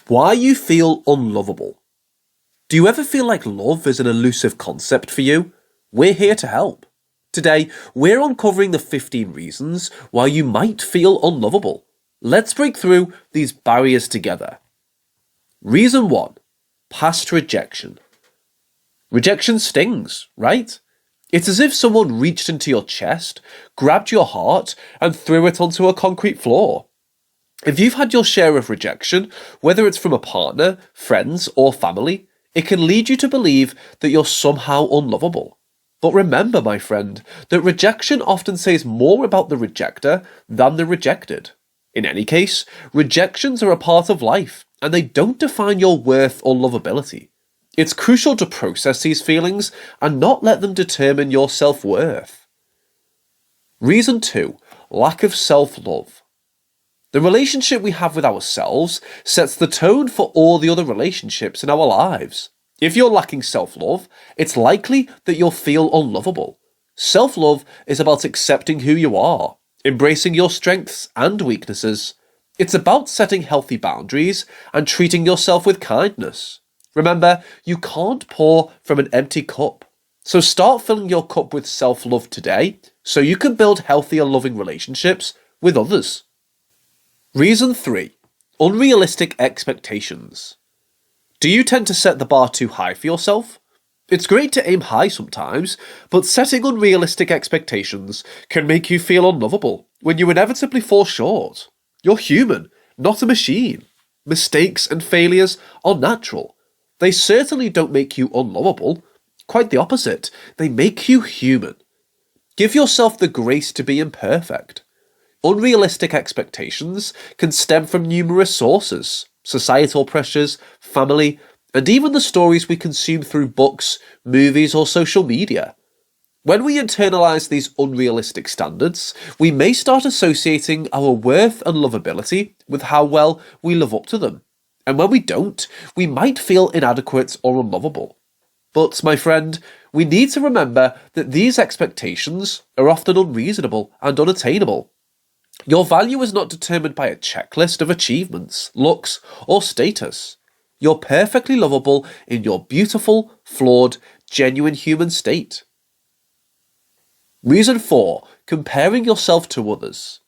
Why you feel unlovable. Do you ever feel like love is an elusive concept for you? We're here to help. Today, we're uncovering the 15 reasons why you might feel unlovable. Let's break through these barriers together. Reason 1. Past rejection. Rejection stings, right? It's as if someone reached into your chest, grabbed your heart, and threw it onto a concrete floor. If you've had your share of rejection, whether it's from a partner, friends, or family, it can lead you to believe that you're somehow unlovable. But remember, my friend, that rejection often says more about the rejecter than the rejected. In any case, rejections are a part of life, and they don't define your worth or lovability. It's crucial to process these feelings and not let them determine your self-worth. Reason 2. Lack of self-love. The relationship we have with ourselves sets the tone for all the other relationships in our lives. If you're lacking self-love, it's likely that you'll feel unlovable. Self-love is about accepting who you are, embracing your strengths and weaknesses. It's about setting healthy boundaries and treating yourself with kindness. Remember, you can't pour from an empty cup. So start filling your cup with self-love today so you can build healthier, loving relationships with others. Reason 3. Unrealistic expectations. Do you tend to set the bar too high for yourself? It's great to aim high sometimes, but setting unrealistic expectations can make you feel unlovable when you inevitably fall short. You're human, not a machine. Mistakes and failures are natural. They certainly don't make you unlovable. Quite the opposite, they make you human. Give yourself the grace to be imperfect. Unrealistic expectations can stem from numerous sources: societal pressures, family, and even the stories we consume through books, movies, or social media. When we internalize these unrealistic standards, we may start associating our worth and lovability with how well we live up to them. And when we don't, we might feel inadequate or unlovable. But, my friend, we need to remember that these expectations are often unreasonable and unattainable. Your value is not determined by a checklist of achievements, looks, or status. You're perfectly lovable in your beautiful, flawed, genuine human state. Reason 4. Comparing yourself to others.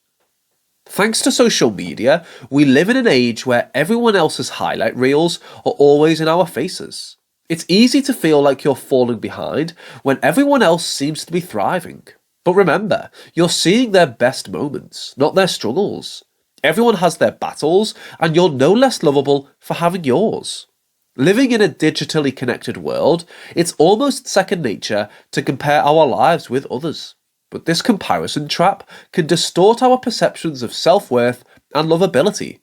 Thanks to social media, we live in an age where everyone else's highlight reels are always in our faces. It's easy to feel like you're falling behind when everyone else seems to be thriving. But remember, you're seeing their best moments, not their struggles. Everyone has their battles, and you're no less lovable for having yours. Living in a digitally connected world, it's almost second nature to compare our lives with others. But this comparison trap can distort our perceptions of self-worth and lovability.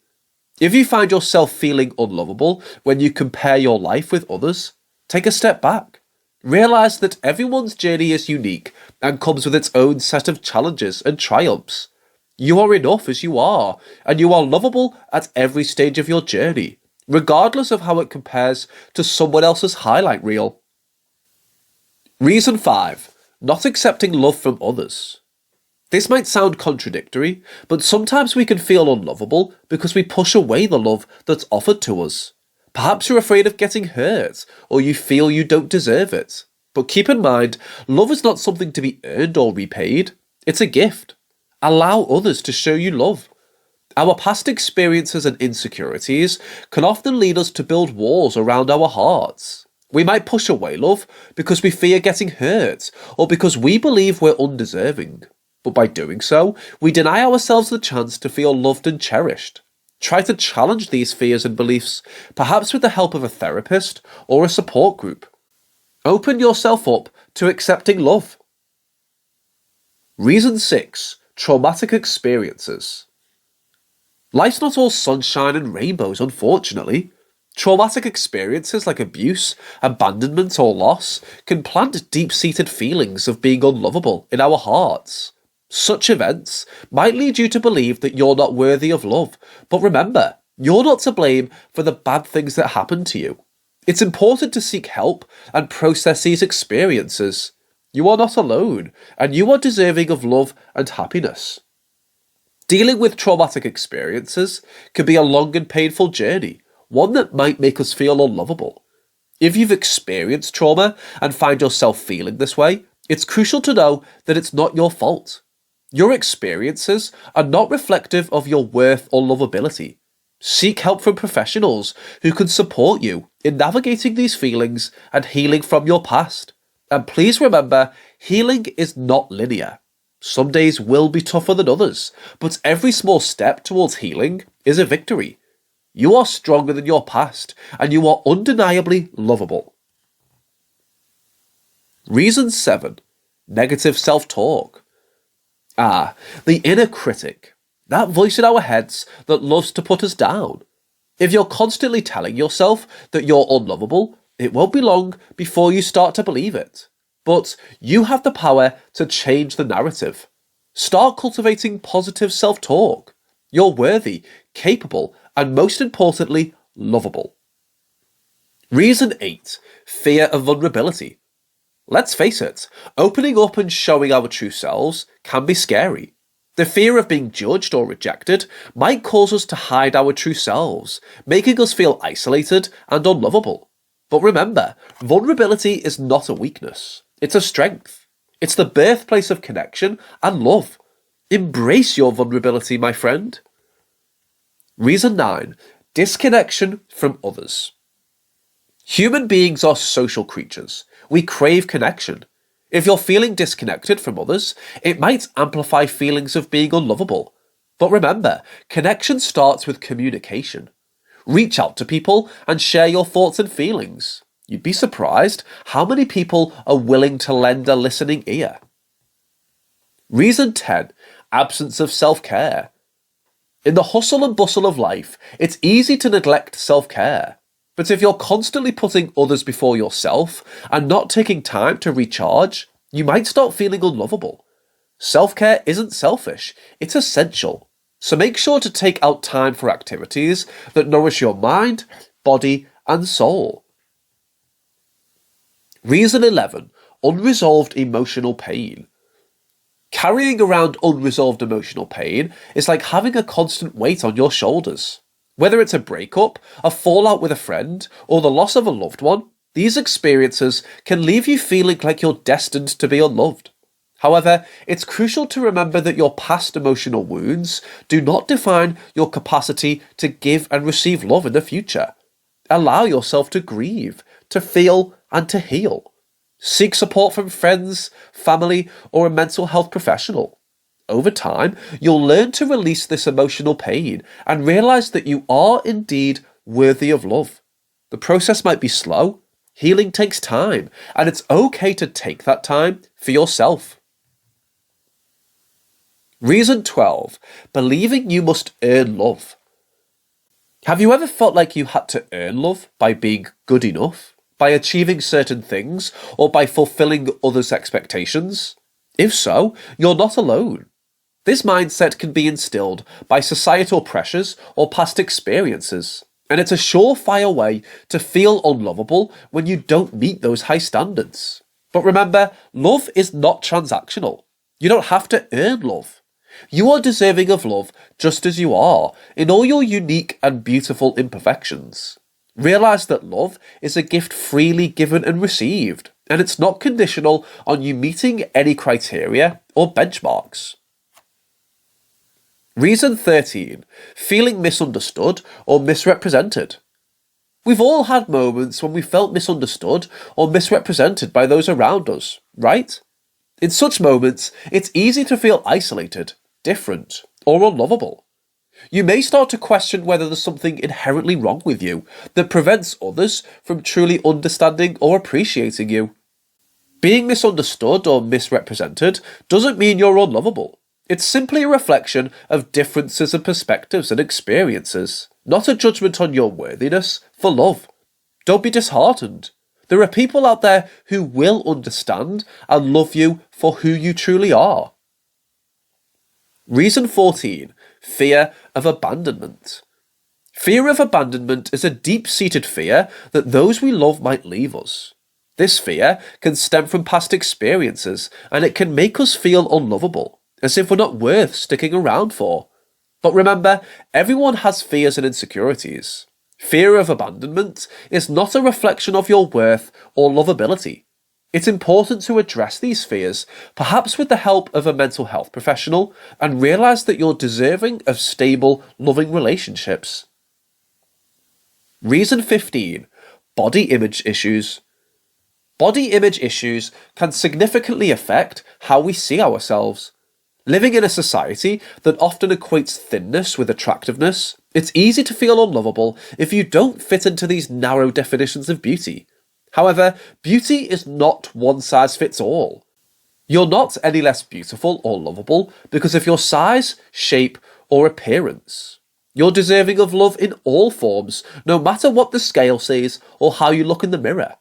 If you find yourself feeling unlovable when you compare your life with others, take a step back. Realize that everyone's journey is unique and comes with its own set of challenges and triumphs. You are enough as you are, and you are lovable at every stage of your journey, regardless of how it compares to someone else's highlight reel. Reason 5. Not accepting love from others. This might sound contradictory, but sometimes we can feel unlovable because we push away the love that's offered to us. Perhaps you're afraid of getting hurt, or you feel you don't deserve it. But keep in mind, love is not something to be earned or repaid. It's a gift. Allow others to show you love. Our past experiences and insecurities can often lead us to build walls around our hearts. We might push away love because we fear getting hurt, or because we believe we're undeserving. But by doing so, we deny ourselves the chance to feel loved and cherished. Try to challenge these fears and beliefs, perhaps with the help of a therapist or a support group. Open yourself up to accepting love. Reason 6. Traumatic experiences. Life's not all sunshine and rainbows, unfortunately. Traumatic experiences like abuse, abandonment, or loss can plant deep-seated feelings of being unlovable in our hearts. Such events might lead you to believe that you're not worthy of love, but remember, you're not to blame for the bad things that happen to you. It's important to seek help and process these experiences. You are not alone, and you are deserving of love and happiness. Dealing with traumatic experiences can be a long and painful journey, one that might make us feel unlovable. If you've experienced trauma and find yourself feeling this way, it's crucial to know that it's not your fault. Your experiences are not reflective of your worth or lovability. Seek help from professionals who can support you in navigating these feelings and healing from your past. And please remember, healing is not linear. Some days will be tougher than others, but every small step towards healing is a victory. You are stronger than your past, and you are undeniably lovable. Reason 7. Negative self-talk. The inner critic. That voice in our heads that loves to put us down. If you're constantly telling yourself that you're unlovable, it won't be long before you start to believe it. But you have the power to change the narrative. Start cultivating positive self-talk. You're worthy, capable, and most importantly, lovable. Reason 8. Fear of vulnerability. Let's face it, opening up and showing our true selves can be scary. The fear of being judged or rejected might cause us to hide our true selves, making us feel isolated and unlovable. But remember, vulnerability is not a weakness. It's a strength. It's the birthplace of connection and love. Embrace your vulnerability, my friend. Reason 9. Disconnection from others. Human beings are social creatures. We crave connection. If you're feeling disconnected from others, it might amplify feelings of being unlovable. But remember, connection starts with communication. Reach out to people and share your thoughts and feelings. You'd be surprised how many people are willing to lend a listening ear. Reason 10. Absence of self-care. In the hustle and bustle of life, it's easy to neglect self-care. But if you're constantly putting others before yourself and not taking time to recharge, you might start feeling unlovable. Self-care isn't selfish, it's essential. So make sure to take out time for activities that nourish your mind, body, and soul. Reason 11. Unresolved emotional pain. Carrying around unresolved emotional pain is like having a constant weight on your shoulders. Whether it's a breakup, a fallout with a friend, or the loss of a loved one, these experiences can leave you feeling like you're destined to be unloved. However, it's crucial to remember that your past emotional wounds do not define your capacity to give and receive love in the future. Allow yourself to grieve, to feel, and to heal. Seek support from friends, family, or a mental health professional. Over time, you'll learn to release this emotional pain and realize that you are indeed worthy of love. The process might be slow, healing takes time, and it's okay to take that time for yourself. Reason 12. Believing you must earn love. Have you ever felt like you had to earn love by being good enough, by achieving certain things, or by fulfilling others' expectations? If so, you're not alone. This mindset can be instilled by societal pressures or past experiences, and it's a surefire way to feel unlovable when you don't meet those high standards. But remember, love is not transactional. You don't have to earn love. You are deserving of love just as you are, in all your unique and beautiful imperfections. Realize that love is a gift freely given and received, and it's not conditional on you meeting any criteria or benchmarks. Reason 13. Feeling misunderstood or misrepresented. We've all had moments when we felt misunderstood or misrepresented by those around us, right? In such moments, it's easy to feel isolated, different, or unlovable. You may start to question whether there's something inherently wrong with you that prevents others from truly understanding or appreciating you. Being misunderstood or misrepresented doesn't mean you're unlovable. It's simply a reflection of differences in perspectives and experiences, not a judgment on your worthiness for love. Don't be disheartened. There are people out there who will understand and love you for who you truly are. Reason 14. Fear of abandonment. Fear of abandonment is a deep-seated fear that those we love might leave us. This fear can stem from past experiences, and it can make us feel unlovable, as if we're not worth sticking around for. But remember, everyone has fears and insecurities. fear of abandonment is not a reflection of your worth or lovability. It's important to address these fears, perhaps with the help of a mental health professional, and realise that you're deserving of stable, loving relationships. Reason 15. Body image issues. Body image issues can significantly affect how we see ourselves. Living in a society that often equates thinness with attractiveness, it's easy to feel unlovable if you don't fit into these narrow definitions of beauty. However, beauty is not one size fits all. You're not any less beautiful or lovable because of your size, shape, or appearance. You're deserving of love in all forms, no matter what the scale says or how you look in the mirror.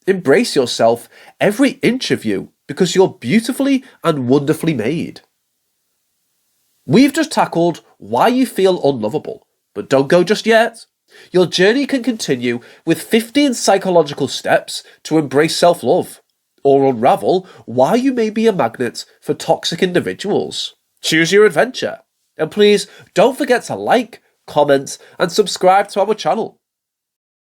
Embrace yourself, every inch of you, because you're beautifully and wonderfully made. We've just tackled why you feel unlovable, but don't go just yet. Your journey can continue with 15 psychological steps to embrace self-love, or unravel why you may be a magnet for toxic individuals. Choose your adventure. And please don't forget to like, comment, and subscribe to our channel.